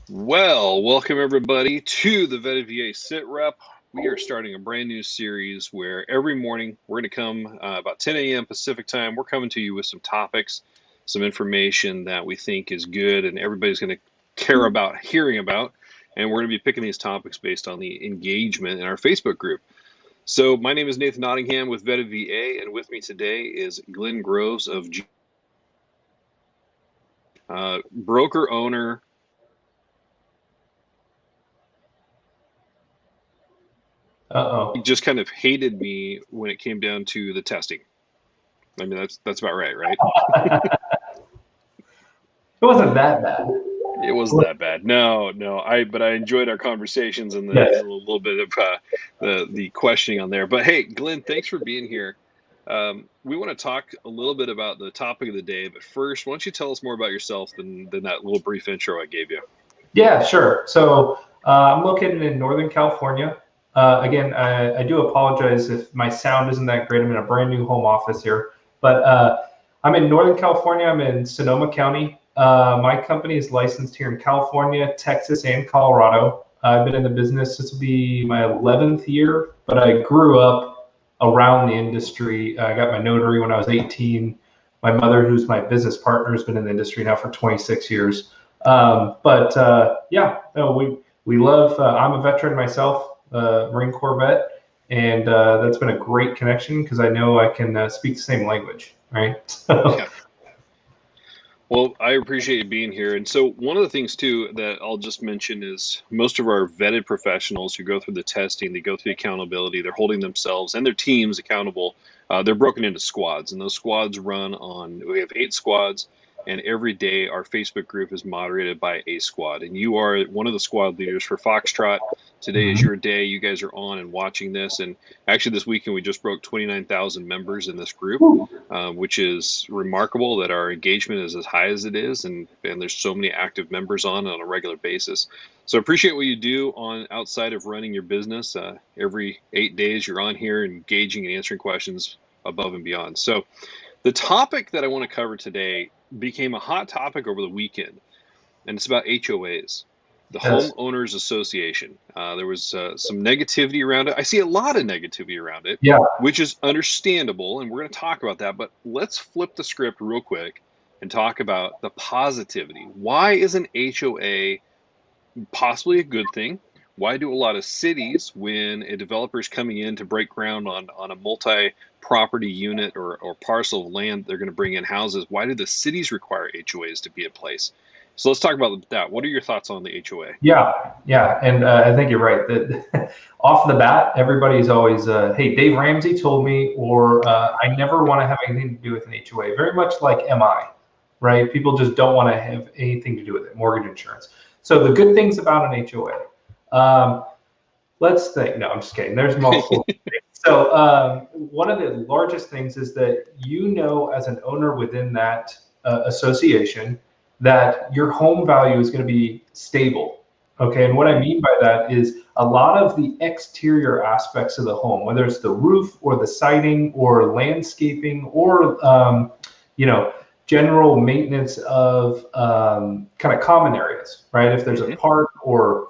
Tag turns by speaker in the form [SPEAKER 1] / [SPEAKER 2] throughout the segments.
[SPEAKER 1] Well, welcome everybody to the VA Sitrep. We are starting a brand new series where every morning we're going to come about 10 a.m. Pacific time. We're coming to you with some topics, some information that we think is good and everybody's going to care about hearing about. And we're going to be picking these topics based on the engagement in our Facebook group. So my name is Nathan Nottingham with VETA VA, and with me today is Glenn Groves of broker owner. He
[SPEAKER 2] Uh-oh.
[SPEAKER 1] just kind of hated me when it came down to the testing. I mean, that's about right?
[SPEAKER 2] It wasn't that bad.
[SPEAKER 1] It wasn't that bad. No. But I enjoyed our conversations and the
[SPEAKER 2] Yes.
[SPEAKER 1] and a little bit of the questioning on there. But hey, Glenn, thanks for being here. We want to talk a little bit about the topic of the day. But first, why don't you tell us more about yourself than that little brief intro I gave you?
[SPEAKER 2] Yeah, sure. So I'm located in Northern California. Again, I do apologize if my sound isn't that great. I'm in a brand new home office here. But I'm in Northern California. I'm in Sonoma County. My company is licensed here in California, Texas, and Colorado. I've been in the business, this will be my 11th year, but I grew up around the industry. I got my notary when I was 18. My mother, who's my business partner, has been in the industry now for 26 years. Yeah, no, we love. I'm a veteran myself, Marine Corps vet, and that's been a great connection because I know I can speak the same language, right? So
[SPEAKER 1] Yeah. Well, I appreciate you being here. And so, one of the things too that I'll just mention is most of our vetted professionals who go through the testing, they go through the accountability, they're holding themselves and their teams accountable. They're broken into squads, and those squads run on, we have 8 squads, and every day our Facebook group is moderated by a squad. And you are one of the squad leaders for Foxtrot. Today is
[SPEAKER 2] Mhm.
[SPEAKER 1] your day. You guys are on and watching this. And actually, this weekend we just broke 29,000 members in this group, which is remarkable that our engagement is as high as it is, and there's so many active members on a regular basis. So I appreciate what you do on outside of running your business. Every 8 days, you're on here engaging and answering questions above and beyond. So the topic that I want to cover today became a hot topic over the weekend, and it's about HOAs, the
[SPEAKER 2] Yes.
[SPEAKER 1] Homeowners Association. There was some negativity around it. I see a lot of negativity around it,
[SPEAKER 2] Yeah.
[SPEAKER 1] which is understandable, and we're going to talk about that. But let's flip the script real quick and talk about the positivity. Why is an HOA possibly a good thing? Why do a lot of cities, when a developer is coming in to break ground on a multi-property unit or parcel of land, they're going to bring in houses? Why do the cities require HOAs to be in place? So let's talk about that. What are your thoughts on the HOA?
[SPEAKER 2] Yeah, and I think you're right. That off the bat, everybody's always, "Hey, Dave Ramsey told me," or "I never want to have anything to do with an HOA." Very much like MI, right? People just don't want to have anything to do with it. Mortgage insurance. So the good things about an HOA. Let's think. No, I'm just kidding. There's multiple things. So one of the largest things is that as an owner within that association, that your home value is going to be stable. Okay, and what I mean by that is a lot of the exterior aspects of the home, whether it's the roof or the siding or landscaping or general maintenance of kind of common areas, right? If there's a
[SPEAKER 1] Mm-hmm.
[SPEAKER 2] park or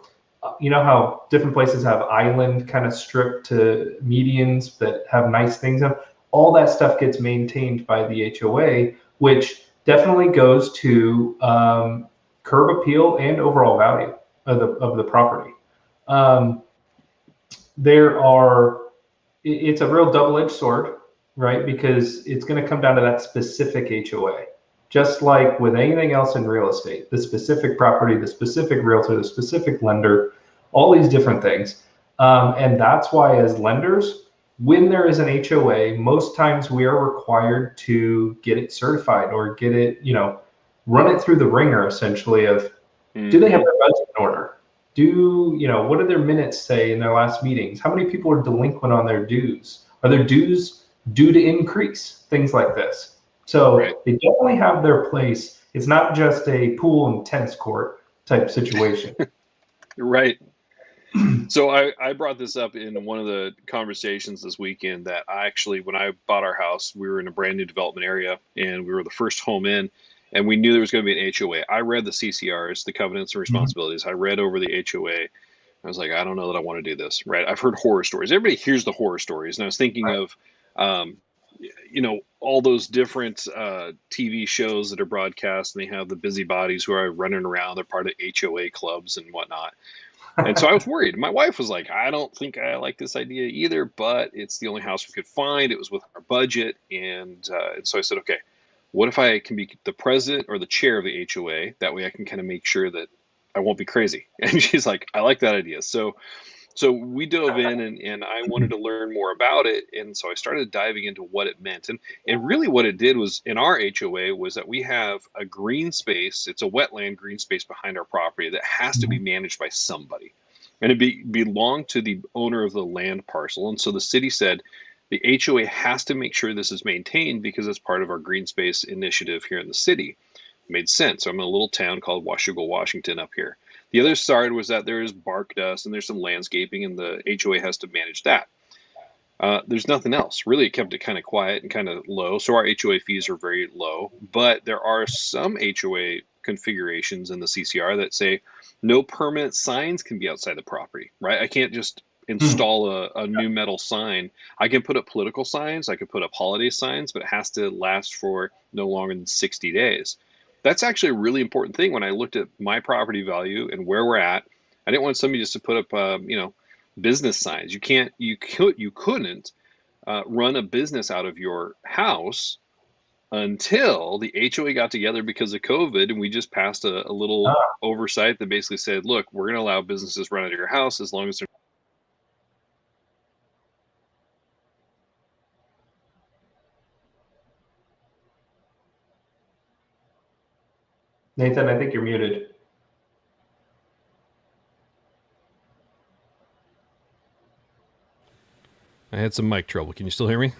[SPEAKER 2] you know how different places have island kind of strip to medians that have nice things in them? All that stuff gets maintained by the HOA, which definitely goes to curb appeal and overall value of the property. Um, there are, it's a real double-edged sword, right? Because it's going to come down to that specific HOA. Just like with anything else in real estate, the specific property, the specific realtor, the specific lender, all these different things. And that's why, as lenders, when there is an HOA, most times we are required to get it certified or get it, run it through the ringer essentially of, do they have
[SPEAKER 1] Mm-hmm.
[SPEAKER 2] their budget in order? What do their minutes say in their last meetings? How many people are delinquent on their dues? Are their dues due to increase? Things like this.
[SPEAKER 1] Right.
[SPEAKER 2] So they definitely have their place. It's not just a pool and tennis court type situation.
[SPEAKER 1] Right. So I brought this up in one of the conversations this weekend that I actually, when I bought our house, we were in a brand new development area and we were the first home in. and we knew there was going to be an HOA. I read the CCRs, the covenants and responsibilities. I read over the HOA. I was like, I don't know that I want to do this, right? I've heard horror stories. Everybody hears the horror stories. And I was thinking of, all those different TV shows that are broadcast, and they have the busybodies who are running around. They're part of HOA clubs and whatnot. And so I was worried. My wife was like, I don't think I like this idea either, but it's the only house we could find. It was with our budget. And so I said, okay, what if I can be the president or the chair of the HOA? That way I can kind of make sure that I won't be crazy. And she's like, I like that idea. So we dove in, and I wanted to learn more about it. And so I started diving into what it meant. And really what it did was, in our HOA, was that we have a green space. It's a wetland green space behind our property that has to be managed by somebody. And it belonged to the owner of the land parcel. And so the city said, the HOA has to make sure this is maintained because it's part of our green space initiative here in the city. It made sense. I'm in a little town called Washougal, Washington up here. The other side was that there is bark dust and there's some landscaping, and the HOA has to manage that. There's nothing else. Really, it kept it kind of quiet and kind of low. So our HOA fees are very low. But there are some HOA configurations in the CCR that say no permanent signs can be outside the property, right? I can't just install a new metal sign. I can put up political signs. I could put up holiday signs, but it has to last for no longer than 60 days. That's actually a really important thing. When I looked at my property value and where we're at, I didn't want somebody just to put up, business signs. You couldn't run a business out of your house until the HOA got together because of COVID, and we just passed a little oversight that basically said, look, we're going to allow businesses run out of your house as long as they're.
[SPEAKER 2] Nathan, I think you're muted.
[SPEAKER 3] I had some mic trouble. Can you still hear me?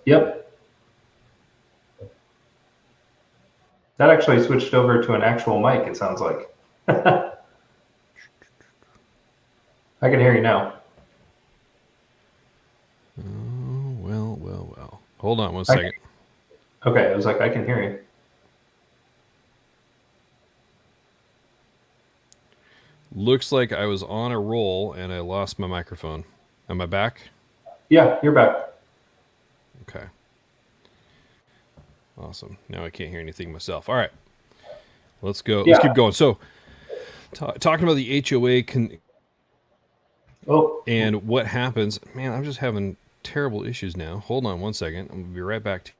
[SPEAKER 2] Yep. That actually switched over to an actual mic, it sounds like. I can hear you now.
[SPEAKER 3] Oh, well. Hold on one second.
[SPEAKER 2] Okay, I was like, I can hear you.
[SPEAKER 3] Looks like I was on a roll and I lost my microphone. Am I back?
[SPEAKER 2] Yeah, you're back.
[SPEAKER 3] Okay. Awesome. Now I can't hear anything myself. All right. Let's go. Yeah. Let's keep going. So, talking about the HOA and what happens. Man, I'm just having terrible issues now. Hold on one second. I'm going to be right back to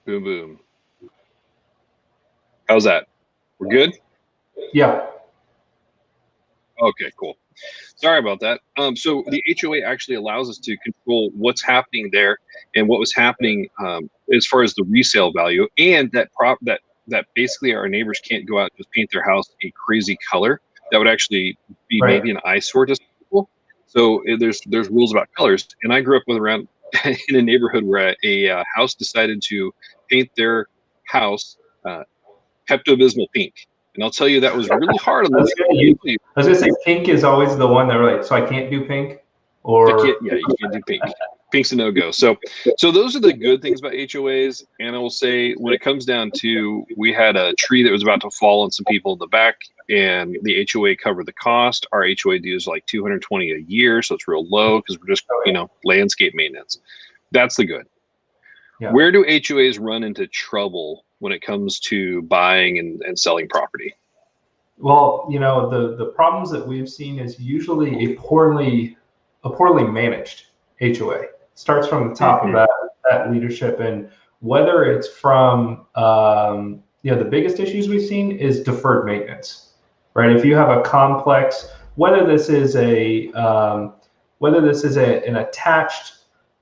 [SPEAKER 1] you. Boom, boom. How's that? We're good?
[SPEAKER 2] Yeah.
[SPEAKER 1] Okay, cool. Sorry about that. So the HOA actually allows us to control what's happening there and what was happening as far as the resale value, and that basically our neighbors can't go out and just paint their house a crazy color. That would actually be maybe an eyesore to people. So there's rules about colors. And I grew up around in a neighborhood where a house decided to paint their house Pepto-Bismol pink. And I'll tell you, that was really hard on this.
[SPEAKER 2] I was going to say, pink is always the one that we're like, so I can't do pink? Or
[SPEAKER 1] you can't do pink. Pink's a no-go. So those are the good things about HOAs. And I will say, when it comes down to, we had a tree that was about to fall on some people in the back, and the HOA covered the cost. Our HOA dues like $220 a year, so it's real low because we're just, landscape maintenance. That's the good. Yeah. Where do HOAs run into trouble when it comes to buying and selling property?
[SPEAKER 2] Well, the problems that we've seen is usually a poorly managed HOA. It starts from the top of that leadership, and whether it's from the biggest issues we've seen is deferred maintenance, right? If you have a complex, whether this is an attached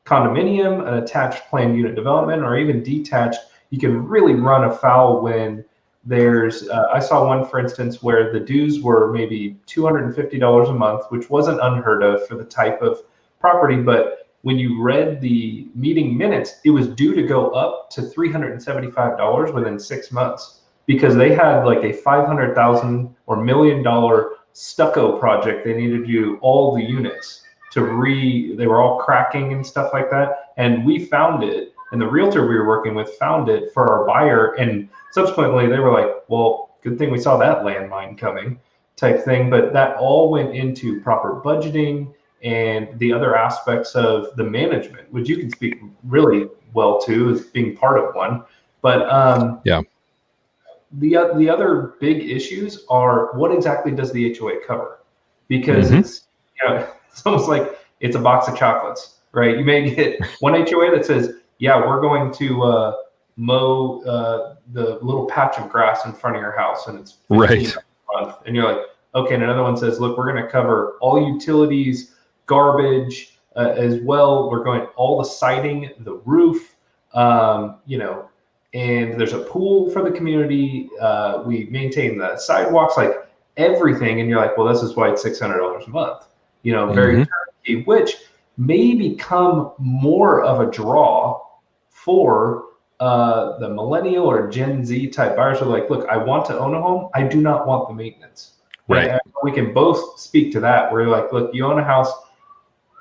[SPEAKER 2] condominium, an attached planned unit development, or even detached, you can really run afoul when there's, I saw one, for instance, where the dues were maybe $250 a month, which wasn't unheard of for the type of property. But when you read the meeting minutes, it was due to go up to $375 within 6 months because they had like a $500,000 or $1 million stucco project. They needed to do all the units they were all cracking and stuff like that. And we found it. And the realtor we were working with found it for our buyer. And subsequently they were like, well, good thing we saw that landmine coming type thing. But that all went into proper budgeting and the other aspects of the management, which you can speak really well to as being part of one. But the other big issues are, what exactly does the HOA cover? Because it's almost like it's a box of chocolates, right? You may get one HOA that says, yeah, we're going to mow the little patch of grass in front of your house, and it's
[SPEAKER 3] right.
[SPEAKER 2] a month. And you're like, okay. And another one says, look, we're going to cover all utilities, garbage as well. We're going all the siding, the roof, and there's a pool for the community. We maintain the sidewalks, like everything. And you're like, well, this is why it's $600 a month, very turnkey, which may become more of a draw for the millennial or Gen Z type buyers who are like, look, I want to own a home. I do not want the maintenance.
[SPEAKER 3] Right.
[SPEAKER 2] And we can both speak to that, where you're like, look, you own a house.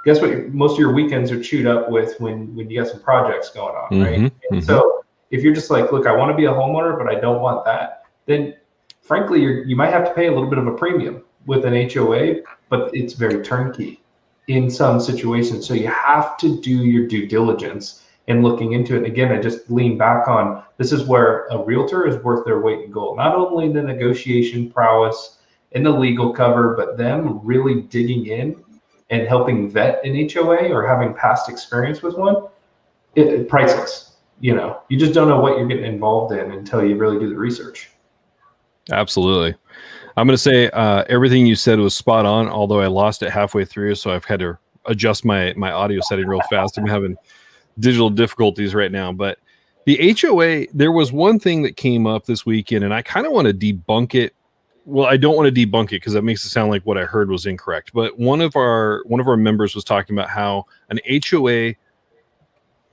[SPEAKER 2] Guess what? Most of your weekends are chewed up with when you got some projects going on, right? And so if you're just like, look, I want to be a homeowner, but I don't want that, then frankly, you might have to pay a little bit of a premium with an HOA, but it's very turnkey in some situations. So you have to do your due diligence and looking into it. And again, I just lean back on, this is where a realtor is worth their weight in gold, not only in the negotiation prowess and the legal cover, but them really digging in and helping vet an HOA or having past experience with one. Priceless. You just don't know what you're getting involved in until you really do the research.
[SPEAKER 3] Absolutely. I'm going to say everything you said was spot on, although I lost it halfway through, so I've had to adjust my audio setting real fast. I'm having digital difficulties right now. But the HOA, there was one thing that came up this weekend, and I kind of want to debunk it. Well, I don't want to debunk it because that makes it sound like what I heard was incorrect. But one of our members was talking about how an HOA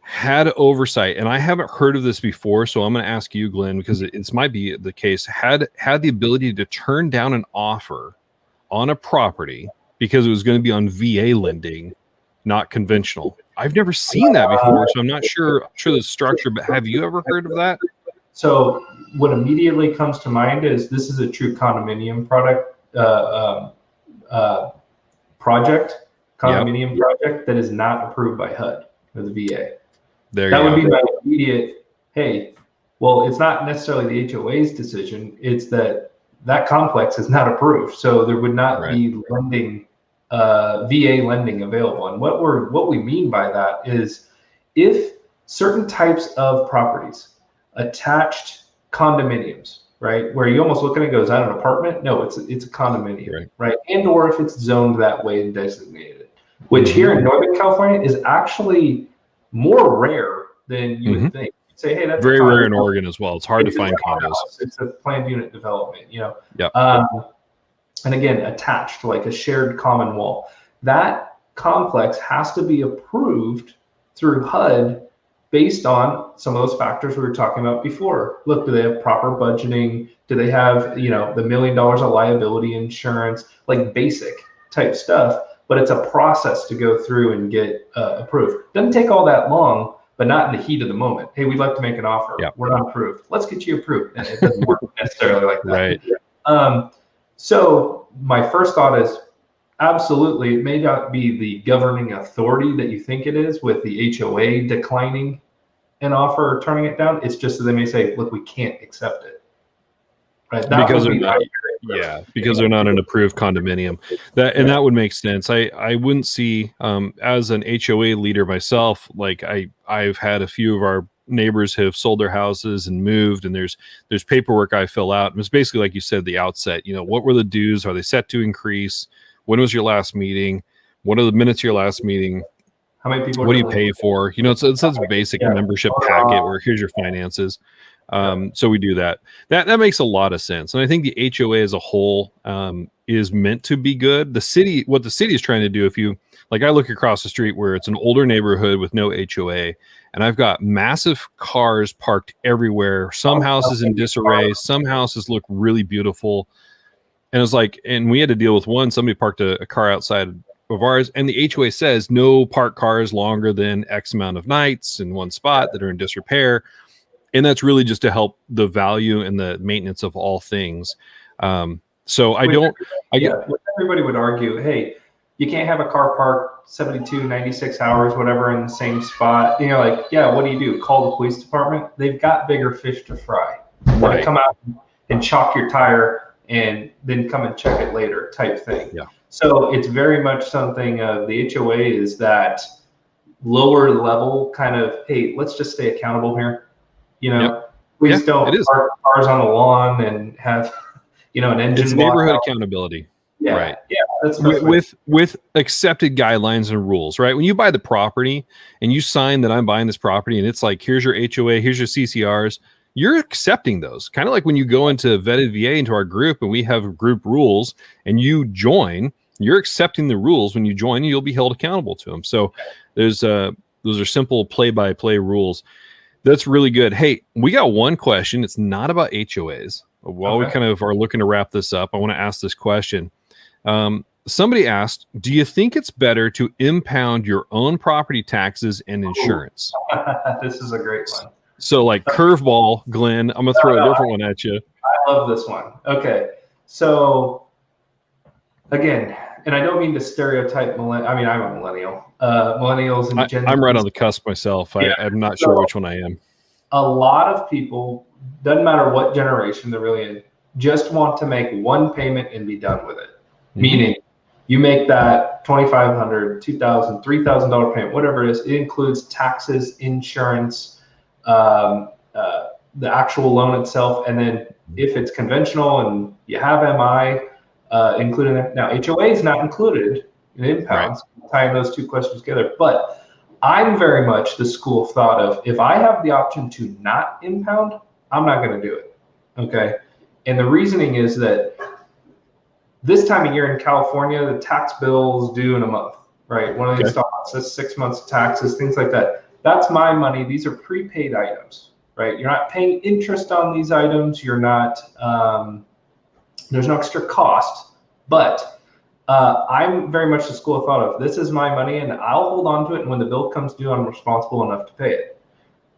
[SPEAKER 3] had oversight, and I haven't heard of this before, so I'm going to ask you, Glenn, because it might be the case, had the ability to turn down an offer on a property because it was going to be on VA lending, not conventional. I've never seen that before, so I'm not sure the structure, but have you ever heard of that?
[SPEAKER 2] So what immediately comes to mind is this is a true condominium project that is not approved by HUD or the VA. That would be my immediate, hey, well, it's not necessarily the HOA's decision. It's that complex is not approved. So there would not be lending, VA lending available. And what we mean by that is if certain types of properties, attached condominiums, right, where you almost look at it and goes, "Is that an apartment?" No, it's a condominium, right? And or if it's zoned that way and designated, which here in Northern California is actually more rare than you would think. You'd say, hey, that's
[SPEAKER 3] very rare in Oregon as well. It's hard to find condos.
[SPEAKER 2] It's a planned unit development,
[SPEAKER 3] Yep.
[SPEAKER 2] And again, attached, like a shared common wall. That complex has to be approved through HUD based on some of those factors we were talking about before. Look, do they have proper budgeting? Do they have, the $1 million of liability insurance, like basic type stuff? But it's a process to go through and get approved. Doesn't take all that long, but not in the heat of the moment. Hey, we'd like to make an offer.
[SPEAKER 3] Yep.
[SPEAKER 2] We're not approved. Let's get you approved. And it doesn't work necessarily like that.
[SPEAKER 3] Right.
[SPEAKER 2] So my first thought is, absolutely, it may not be the governing authority that you think it is with the HOA declining an offer or turning it down. It's just that they may say, look, we can't accept it. Right?
[SPEAKER 3] Because they're not an approved condominium. That would make sense. I wouldn't see, as an HOA leader myself, like I've had a few of our neighbors have sold their houses and moved, and there's paperwork I fill out. And it's basically like you said at the outset, what were the dues? Are they set to increase? When was your last meeting? What are the minutes of your last meeting?
[SPEAKER 2] How many people?
[SPEAKER 3] What do you pay for? It's a basic membership packet where here's your finances. So we do that. That makes a lot of sense. And I think the HOA as a whole is meant to be good. What the city is trying to do, if you like, I look across the street where it's an older neighborhood with no HOA, and I've got massive cars parked everywhere. Some houses in disarray, some houses look really beautiful. And it's like, and we had to deal with one, somebody parked a car outside of ours, and the HOA says no park cars longer than X amount of nights in one spot that are in disrepair. And that's really just to help the value and the maintenance of all things. So
[SPEAKER 2] everybody would argue, hey, you can't have a car parked 72, 96 hours, whatever, in the same spot. Like, yeah, what do? Call the police department. They've got bigger fish to fry. Right. Come out and chalk your tire and then come and check it later type thing.
[SPEAKER 3] Yeah.
[SPEAKER 2] So it's very much something the HOA is that lower level kind of, hey, let's just stay accountable here. Please don't park cars on the lawn and have, an engine.
[SPEAKER 3] It's neighborhood accountability.
[SPEAKER 2] Yeah.
[SPEAKER 3] Right.
[SPEAKER 2] Yeah. That's
[SPEAKER 3] with accepted guidelines and rules, right? When you buy the property and you sign that I'm buying this property and it's like, here's your HOA, here's your CCRs, you're accepting those. Kind of like when you go into vetted VA into our group and we have group rules and you join, you're accepting the rules. When you join, and you'll be held accountable to them. So those are simple play-by-play rules. That's really good. Hey, we got one question. It's not about HOAs. While we kind of are looking to wrap this up, I want to ask this question. Somebody asked, do you think it's better to impound your own property taxes and insurance?
[SPEAKER 2] This is a great one.
[SPEAKER 3] So like curveball, Glenn, I'm going to throw a different one at you.
[SPEAKER 2] I love this one. Okay. So again, and I don't mean to stereotype I'm a millennial. Millennials and Gen Z.
[SPEAKER 3] I'm right on the cusp myself. I'm not sure which one I am.
[SPEAKER 2] A lot of people, doesn't matter what generation they're really in, just want to make one payment and be done with it. Mm-hmm. Meaning you make that $2,500, $2,000, $3,000 payment, whatever it is. It includes taxes, insurance, the actual loan itself, and then if it's conventional and you have MI included in it. Now, HOA is not included in impounds, tying those two questions together. But I'm very much the school of thought of, if I have the option to not impound, I'm not going to do it. Okay. And the reasoning is that this time of year in California, the tax bill's due in a month, right? One of the installments says 6 months of taxes, things like that. That's my money. These are prepaid items, right? You're not paying interest on these items. You're not, there's no extra cost, but I'm very much the school of thought of, this is my money and I'll hold on to it. And when the bill comes due, I'm responsible enough to pay it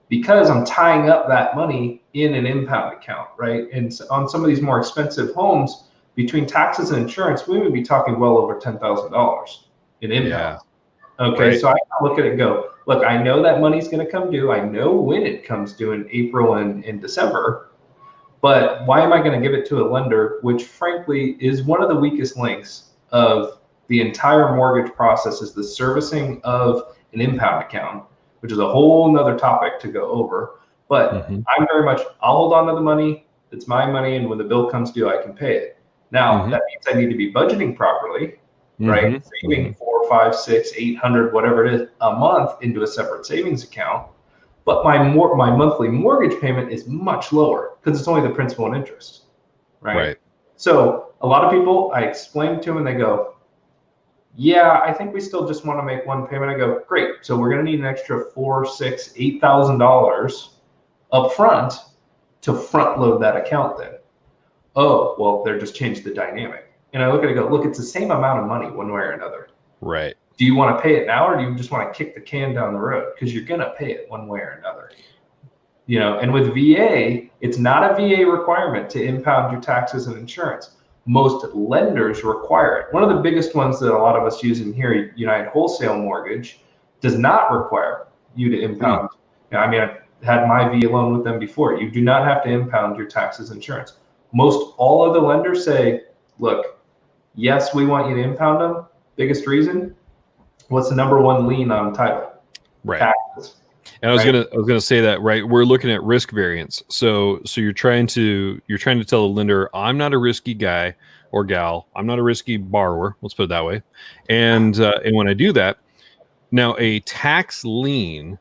[SPEAKER 2] because I'm tying up that money in an impound account, right? And on some of these more expensive homes, between taxes and insurance, we would be talking well over $10,000 in impound. Yeah. Okay, so I look at it and go, look, I know that money's going to come due. I know when it comes due in April and in December, but why am I going to give it to a lender, which frankly is one of the weakest links of the entire mortgage process, is the servicing of an impound account, which is a whole nother topic to go over. But I'm very much, I'll hold on to the money. It's my money. And when the bill comes due, I can pay it. Now, that means I need to be budgeting properly, right? Saving 4, 5, 6, 800, whatever it is, a month into a separate savings account. But my monthly mortgage payment is much lower because it's only the principal and interest, right? So a lot of people, I explain to them and they go, yeah, I think we still just want to make one payment. I go, great. So we're going to need an extra $4,000, $6,000, $8,000 up front to front load that account then. Oh, well, they're just changed the dynamic. And I look at it and go, look, it's the same amount of money one way or another.
[SPEAKER 3] Right.
[SPEAKER 2] Do you want to pay it now or do you just want to kick the can down the road? Because you're going to pay it one way or another. And with VA, it's not a VA requirement to impound your taxes and insurance. Most lenders require it. One of the biggest ones that a lot of us use in here, United Wholesale Mortgage, does not require you to impound. I've had my VA loan with them before. You do not have to impound your taxes and insurance. Most all of the lenders say, look, yes, we want you to impound them. Biggest reason, what's the number one lien on title?
[SPEAKER 3] Right.
[SPEAKER 2] Taxes.
[SPEAKER 3] And I was gonna say that, right? We're looking at risk variance. So you're trying to tell the lender, I'm not a risky guy or gal. I'm not a risky borrower. Let's put it that way. And when I do that, now a tax lien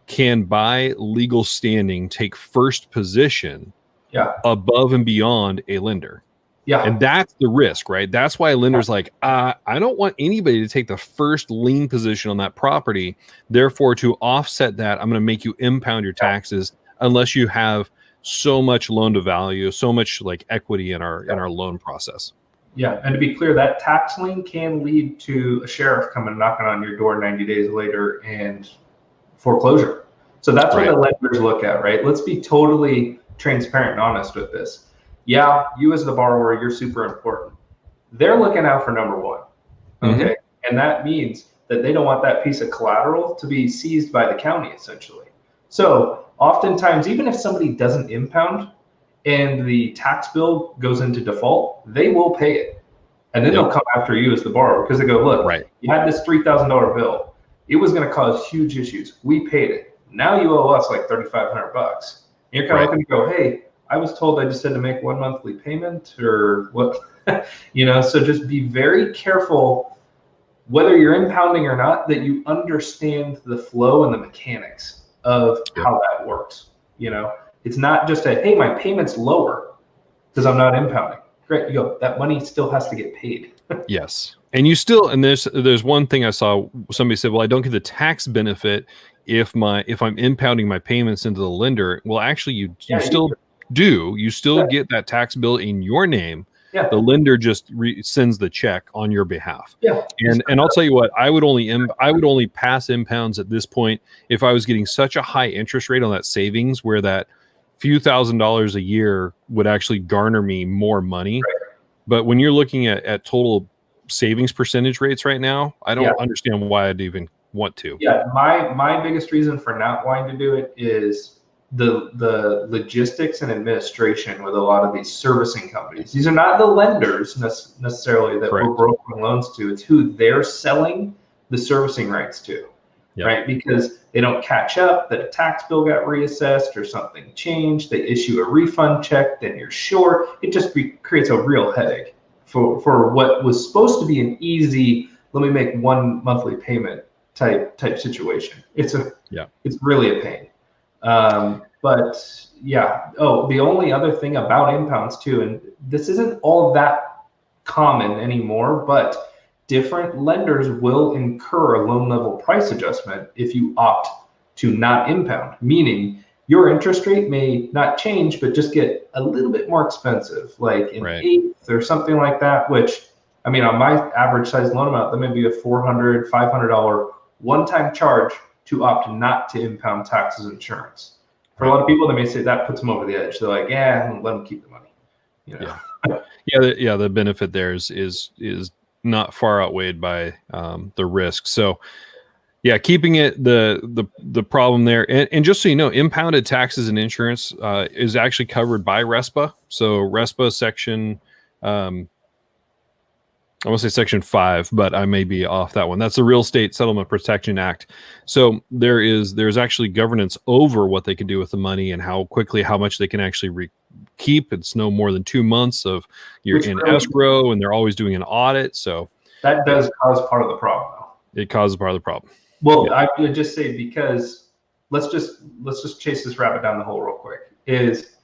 [SPEAKER 3] can, by legal standing, take first position above and beyond a lender. Yeah. And that's the risk, right? That's why a lender's like, I don't want anybody to take the first lien position on that property. Therefore, to offset that, I'm going to make you impound your taxes unless you have so much loan to value, so much like equity in our loan process.
[SPEAKER 2] Yeah, and to be clear, that tax lien can lead to a sheriff coming knocking on your door 90 days later and foreclosure. So that's what the lenders look at, right? Let's be totally transparent and honest with this. Yeah, you as the borrower, you're super important. They're looking out for number one, okay? And that means that they don't want that piece of collateral to be seized by the county, essentially. So oftentimes, even if somebody doesn't impound, and the tax bill goes into default, they will pay it. And then they'll come after you as the borrower because they go, look, you had this $3,000 bill. It was going to cause huge issues. We paid it. Now you owe us like $3,500. And you're kind of looking to go, hey, I was told I just had to make one monthly payment or what, so just be very careful whether you're impounding or not, that you understand the flow and the mechanics of how that works, It's not just hey, my payment's lower because I'm not impounding. Great, you go. That money still has to get paid.
[SPEAKER 3] Yes, and you still, and there's one thing I saw. Somebody said, "Well, I don't get the tax benefit if I'm impounding my payments into the lender." Well, actually, you still do. You still get that tax bill in your name. Yeah. The lender just sends the check on your behalf. Yeah. And I'll tell you what, I would only pass impounds at this point if I was getting such a high interest rate on that savings where that few $1,000s a year would actually garner me more money. Right. But when you're looking at total savings percentage rates right now, I don't understand why I'd even want to.
[SPEAKER 2] Yeah, my biggest reason for not wanting to do it is the logistics and administration with a lot of these servicing companies. These are not the lenders necessarily that we're brokering loans to. It's who they're selling the servicing rights to. Yep. Right? Because they don't catch up that a tax bill got reassessed or something changed. They issue a refund check, then you're short. It just creates a real headache for what was supposed to be an easy, let me make one monthly payment type situation. It's really a pain. But yeah. Oh, the only other thing about impounds too, and this isn't all that common anymore, but different lenders will incur a loan level price adjustment if you opt to not impound, meaning your interest rate may not change, but just get a little bit more expensive, like an eighth or something like that, which, I mean, on my average size loan amount, that may be a $400, $500 one-time charge to opt not to impound taxes and insurance. For a lot of people, they may say that puts them over the edge. They're like, yeah, let them keep the money.
[SPEAKER 3] The benefit there is not far outweighed by the risk. So yeah, keeping it the problem there. And just so you know, impounded taxes and insurance is actually covered by RESPA. So RESPA section, I want to say section 5, but I may be off that one. That's the Real Estate Settlement Protection Act. So there's actually governance over what they can do with the money and how much they can actually keep. It's no more than 2 months of you're in escrow, and they're always doing an audit. So
[SPEAKER 2] that does cause part of the problem, though.
[SPEAKER 3] It causes part of the problem.
[SPEAKER 2] Well, I would just say, because let's just chase this rabbit down the hole real quick. Is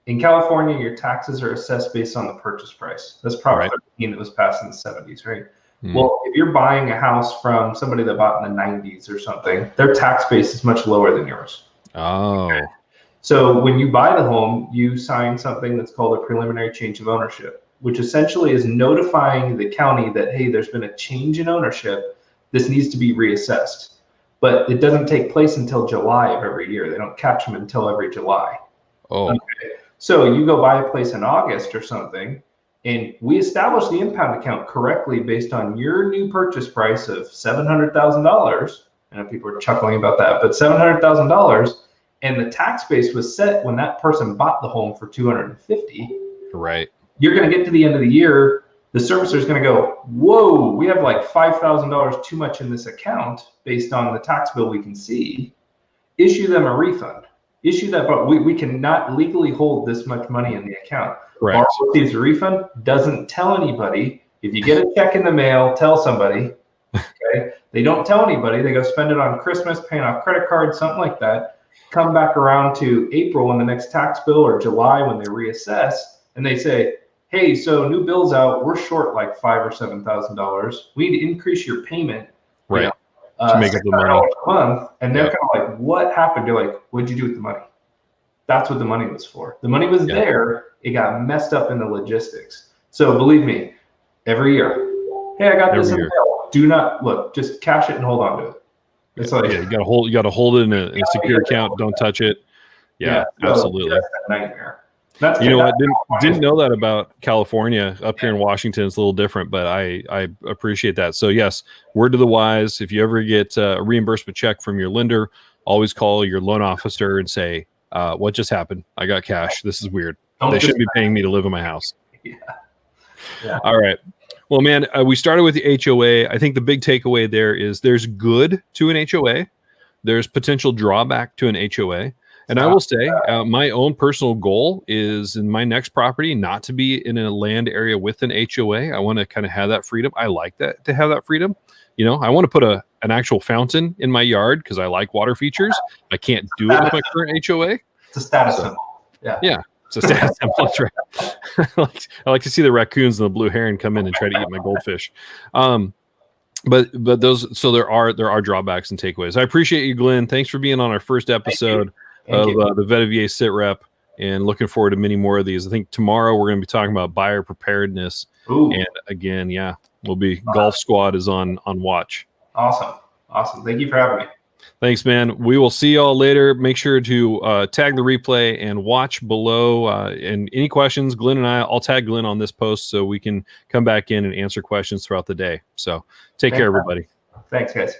[SPEAKER 2] in California, your taxes are assessed based on the purchase price. That's Prop 13 that was passed in the 70s, right? Well, if you're buying a house from somebody that bought in the 90s or something, their tax base is much lower than yours.
[SPEAKER 3] Oh. Okay.
[SPEAKER 2] So when you buy the home, you sign something that's called a preliminary change of ownership, which essentially is notifying the county that, hey, there's been a change in ownership. This needs to be reassessed. But it doesn't take place until July of every year. They don't catch them until every July.
[SPEAKER 3] Oh. Okay.
[SPEAKER 2] So you go buy a place in August or something, and we establish the impound account correctly based on your new purchase price of $700,000. I know people are chuckling about that, but $700,000, and the tax base was set when that person bought the home for $250,000.
[SPEAKER 3] Right.
[SPEAKER 2] You're going to get to the end of the year, the servicer is going to go, whoa, we have like $5,000 too much in this account based on the tax bill we can see. Issue them a refund. Issue that, but we cannot legally hold this much money in the account.
[SPEAKER 3] Right.
[SPEAKER 2] Borrower receives a refund, doesn't tell anybody. If you get a check in the mail, tell somebody. Okay. They don't tell anybody. They go spend it on Christmas, paying off credit cards, something like that. Come back around to April when the next tax bill, or July when they reassess, and they say, hey, so new bill's out. We're short like $5,000 or $7,000. We need to increase your payment.
[SPEAKER 3] Right. To make up the money
[SPEAKER 2] a month, and they're kind of like, what happened? You're like, what'd you do with the money? That's what the money was for. The money was there. It got messed up in the logistics. So believe me, every year. Hey, I got this in
[SPEAKER 3] Every
[SPEAKER 2] the mail. Do not look. Just cash it and hold on to it. It's like,
[SPEAKER 3] yeah, you gotta hold it in a secure account. Don't touch it. Yeah,
[SPEAKER 2] so
[SPEAKER 3] absolutely.
[SPEAKER 2] just a nightmare. That's
[SPEAKER 3] You know what? Didn't know that about California. Up here in Washington, it's a little different, but I appreciate that. So yes, word to the wise: if you ever get a reimbursement check from your lender, always call your loan officer and say, "What just happened? I got cash. This is weird. They shouldn't be paying me to live in my house."
[SPEAKER 2] Yeah.
[SPEAKER 3] All right. Well, man, we started with the HOA. I think the big takeaway there is there's good to an HOA. There's potential drawback to an HOA. And I will say my own personal goal is in my next property not to be in a land area with an HOA. I want to kind of have that freedom. I like that, to have that freedom. You know, I want to put an actual fountain in my yard because I like water features. I can't do it with my current HOA.
[SPEAKER 2] It's a status symbol. Yeah.
[SPEAKER 3] It's a status symbol. That's right. I like to see the raccoons and the blue heron come in and try to eat my goldfish. But those, so there are drawbacks and takeaways. I appreciate you, Glenn. Thanks for being on our first episode of the VA Sitrep, and looking forward to many more of these. I think tomorrow we're going to be talking about buyer preparedness.
[SPEAKER 2] Ooh.
[SPEAKER 3] And again, we'll be Golf Squad is on watch.
[SPEAKER 2] Awesome. Thank you for having me.
[SPEAKER 3] Thanks, man. We will see y'all later. Make sure to tag the replay and watch below. And any questions, Glenn and I'll tag Glenn on this post so we can come back in and answer questions throughout the day. So take care, everybody.
[SPEAKER 2] Thanks, guys.